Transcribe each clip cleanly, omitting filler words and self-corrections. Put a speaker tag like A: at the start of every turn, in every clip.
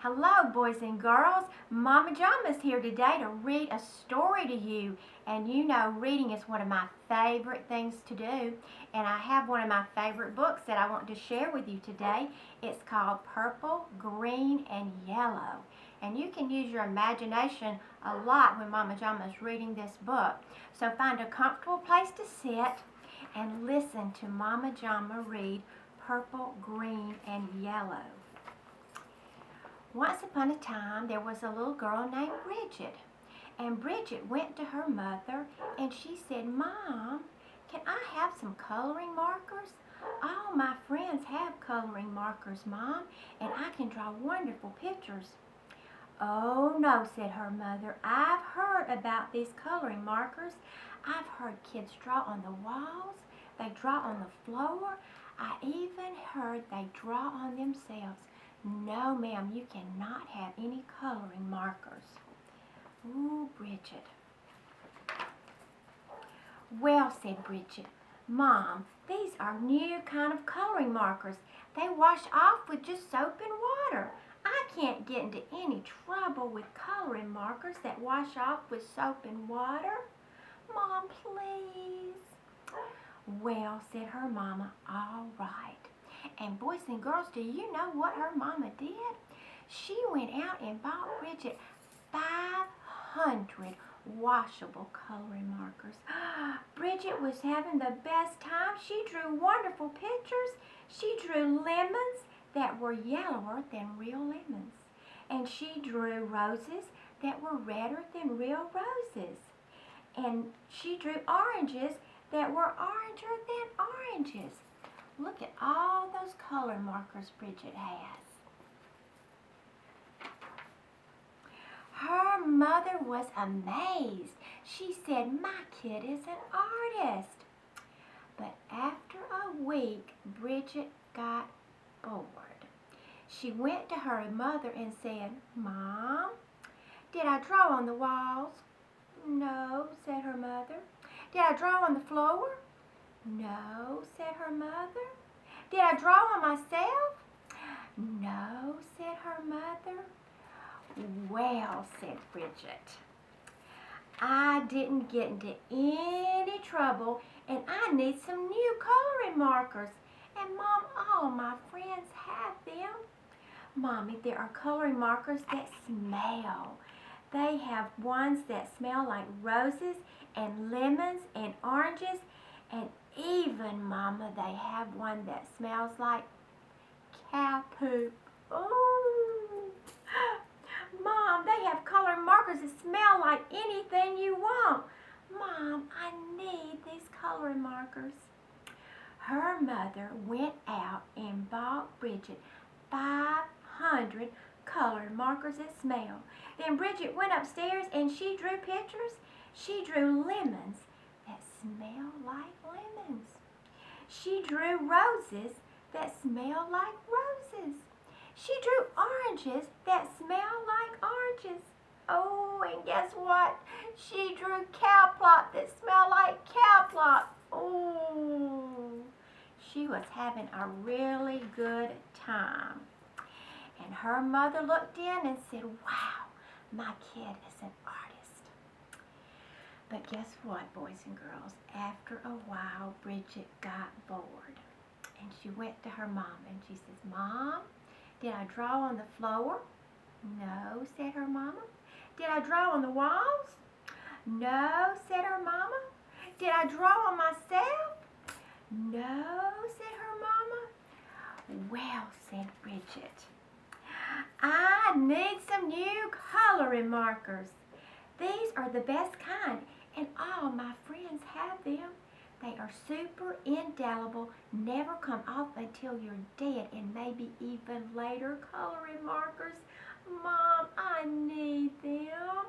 A: Hello, boys and girls. Mama Jama is here today to read a story to you. And you know, reading is one of my favorite things to do. And I have one of my favorite books that I want to share with you today. It's called Purple, Green, and Yellow. And you can use your imagination a lot when Mama Jama is reading this book. So find a comfortable place to sit and listen to Mama Jama read Purple, Green, and Yellow. Once upon a time, there was a little girl named Bridget. And Bridget went to her mother and she said, "Mom, can I have some coloring markers? All my friends have coloring markers, Mom, and I can draw wonderful pictures." "Oh, no," said her mother. "I've heard about these coloring markers. I've heard kids draw on the walls. They draw on the floor. I even heard they draw on themselves. No, ma'am, you cannot have any coloring markers." "Ooh, Bridget." "Well," said Bridget, "Mom, these are new kind of coloring markers. They wash off with just soap and water. I can't get into any trouble with coloring markers that wash off with soap and water. Mom, please." "Well," said her mama, "all right." And boys and girls, do you know what her mama did? She went out and bought Bridget 500 washable coloring markers. Bridget was having the best time. She drew wonderful pictures. She drew lemons that were yellower than real lemons. And she drew roses that were redder than real roses. And she drew oranges that were oranger than oranges. Look at all those color markers Bridget has. Her mother was amazed. She said, "My kid is an artist." But after a week, Bridget got bored. She went to her mother and said, "Mom, did I draw on the walls?" "No," said her mother. "Did I draw on the floor?" "No," said her mother. "Did I draw on myself?" "No," said her mother. "Well," said Bridget, "I didn't get into any trouble and I need some new coloring markers. And Mom, all my friends have them." "Mommy, there are coloring markers that smell. They have ones that smell like roses and lemons and oranges. And even, Mama, they have one that smells like cow poop." "Oh, Mom, they have colored markers that smell like anything you want. Mom, I need these coloring markers." Her mother went out and bought Bridget 500 colored markers that smell. Then Bridget went upstairs and she drew pictures. She drew lemons that smell like lemons. She drew roses that smell like roses. She drew oranges that smell like oranges. Oh, and guess what? She drew cow plop that smell like cow plop. Oh, she was having a really good time. And her mother looked in and said, "Wow, my kid is an artist." But guess what, boys and girls? After a while, Bridget got bored. And she went to her mom and she says, "Mom, did I draw on the floor?" "No," said her mama. "Did I draw on the walls?" "No," said her mama. "Did I draw on myself?" "No," said her mama. "Well," said Bridget, "I need some new coloring markers. These are the best kind, and all my friends have them. They are super indelible, never come off until you're dead, and maybe even later coloring markers. Mom, I need them."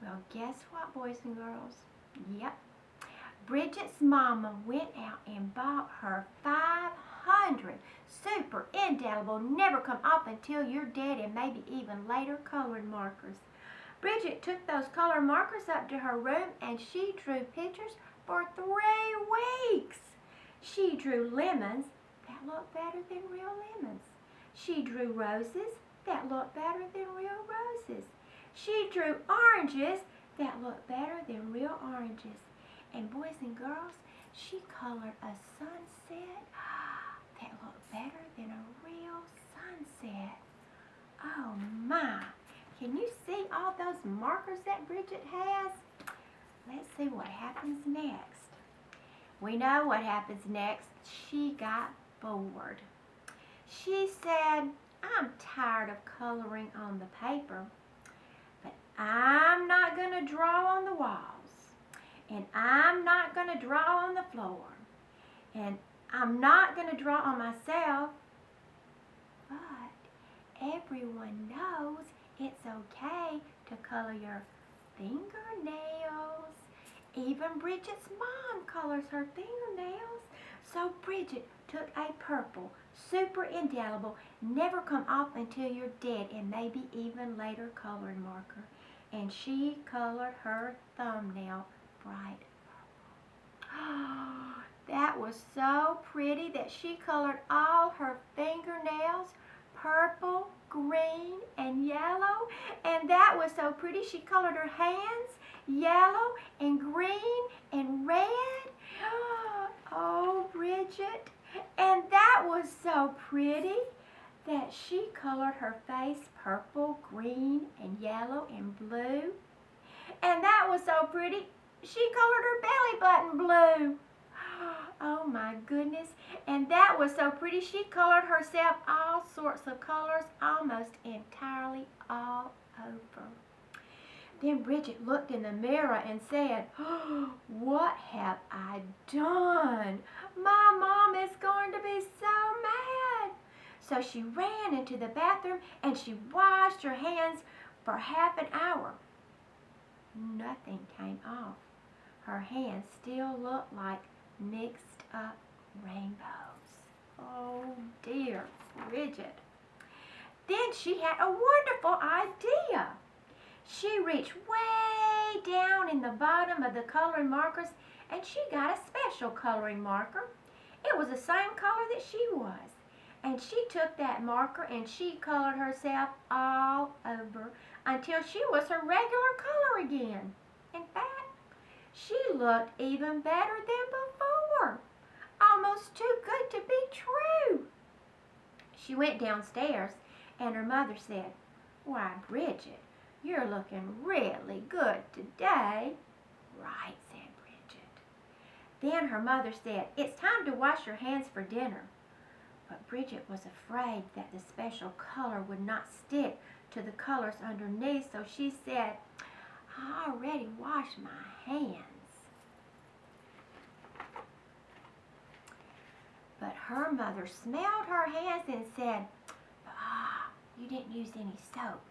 A: Well, guess what, boys and girls? Yep. Bridget's mama went out and bought her 500 super indelible, never come off until you're dead, and maybe even later colored markers. Bridget took those color markers up to her room and she drew pictures for 3 weeks. She drew lemons that looked better than real lemons. She drew roses that looked better than real roses. She drew oranges that looked better than real oranges. And boys and girls, she colored a sunset that looked better than a real sunset. Oh my! Can you see all those markers that Bridget has? Let's see what happens next. We know what happens next. She got bored. She said, I'm tired of coloring on the paper, but I'm not going to draw on the walls, and I'm not going to draw on the floor, and I'm not going to draw on myself. But everyone knows it's okay to color your fingernails. Even Bridget's mom colors her fingernails. So Bridget took a purple, super indelible, never come off until you're dead, and maybe even later coloring marker. And she colored her thumbnail bright purple. That was so pretty that she colored all her fingernails purple, green, and yellow. And that was so pretty she colored her hands yellow and green and red. Oh, Bridget. And that was so pretty that she colored her face purple, green, and yellow and blue. And that was so pretty, she colored her belly button blue. Oh my goodness. And that was so pretty, she colored herself all sorts of colors, almost entirely all over. Then Bridget looked in the mirror and said, oh, what have I done? My mom is going to be so mad. So she ran into the bathroom and she washed her hands for half an hour. Nothing came off. Her hands still looked like mixed up rainbows. Oh dear, Bridget. Then she had a wonderful idea. She reached way down in the bottom of the coloring markers and she got a special coloring marker. It was the same color that she was. And she took that marker and she colored herself all over until she was her regular color again. In fact, she looked even better than before. Almost too good to be true. She went downstairs and her mother said, why, Bridget, you're looking really good today. Right, said Bridget. Then her mother said, it's time to wash your hands for dinner. But Bridget was afraid that the special color would not stick to the colors underneath, so she said, I already washed my hands. But her mother smelled her hands and said, you didn't use any soap.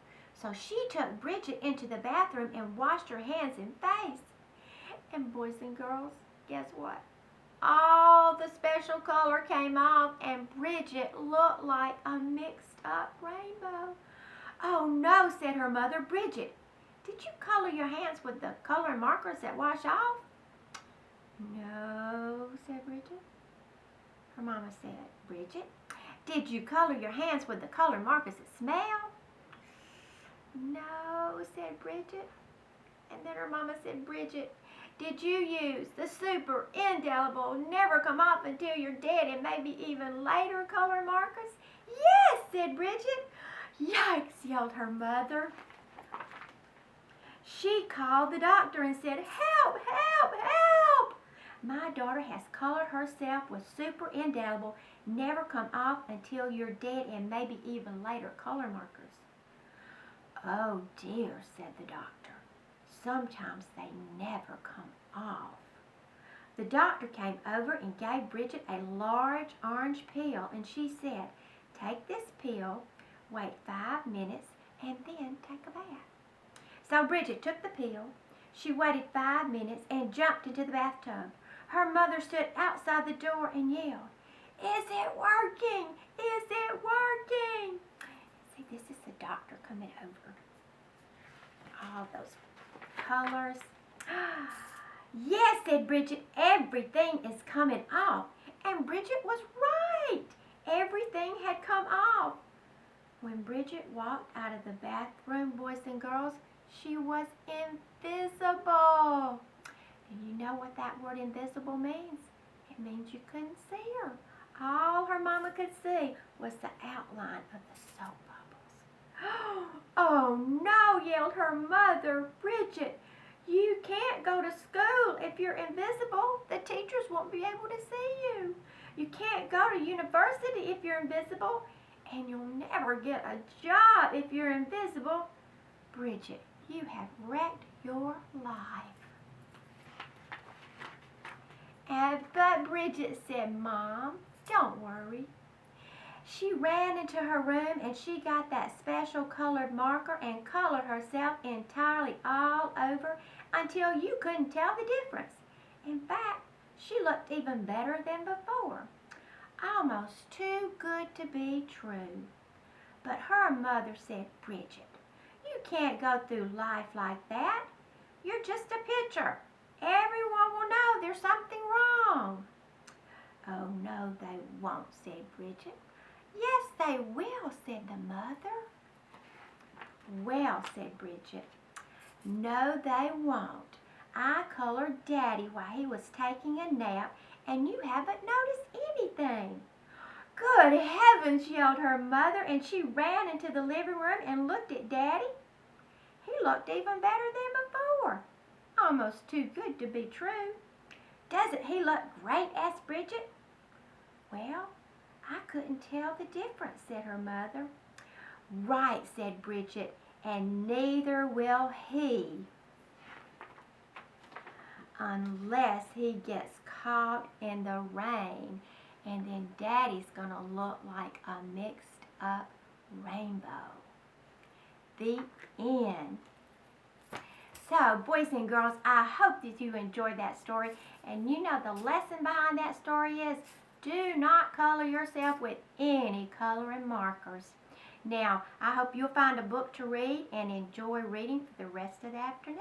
A: So she took Bridget into the bathroom and washed her hands and face. And boys and girls, guess what? All the special color came off and Bridget looked like a mixed up rainbow. Oh no, said her mother. Bridget, did you color your hands with the color markers that wash off? No, said Bridget. Her mama said, Bridget, did you color your hands with the color markers that smell? No, said Bridget. And then her mama said, Bridget, did you use the super indelible, never come off until you're dead and maybe even later color markers? Yes, said Bridget. Yikes, yelled her mother. She called the doctor and said, help, help, help. My daughter has colored herself with super indelible, never come off until you're dead and maybe even later color markers. Oh dear, said the doctor. Sometimes they never come off. The doctor came over and gave Bridget a large orange pill and she said, take this pill, wait 5 minutes, and then take a bath. So Bridget took the pill, she waited 5 minutes and jumped into the bathtub. Her mother stood outside the door and yelled, is it working? Is it working? See, this is the doctor coming over. All those colors. Yes, said Bridget, everything is coming off. And Bridget was right. Everything had come off. When Bridget walked out of the bathroom, boys and girls, she was invisible. And you know what that word invisible means? It means you couldn't see her. All her mama could see was the outline of the soap bubbles. Oh no, yelled her mother. Bridget, you can't go to school if you're invisible. The teachers won't be able to see you. You can't go to university if you're invisible. And you'll never get a job if you're invisible. Bridget, you have wrecked your life. But Bridget said, Mom, don't worry. She ran into her room and she got that special colored marker and colored herself entirely all over until you couldn't tell the difference. In fact, she looked even better than before. Almost too good to be true. But her mother said, Bridget, you can't go through life like that. You're just a picture. Everyone will know there's something wrong. Oh, no, they won't, said Bridget. Yes, they will, said the mother. Well, said Bridget, no, they won't. I colored Daddy while he was taking a nap, and you haven't noticed anything. Good heavens, yelled her mother, and she ran into the living room and looked at Daddy. He looked even better than before. Almost too good to be true. Doesn't he look great? Asked Bridget. Well, I couldn't tell the difference, said her mother. Right, said Bridget, and neither will he. Unless he gets caught in the rain, and then Daddy's gonna look like a mixed up rainbow. The end. So, boys and girls, I hope that you enjoyed that story. And you know the lesson behind that story is, do not color yourself with any coloring markers. Now, I hope you'll find a book to read and enjoy reading for the rest of the afternoon.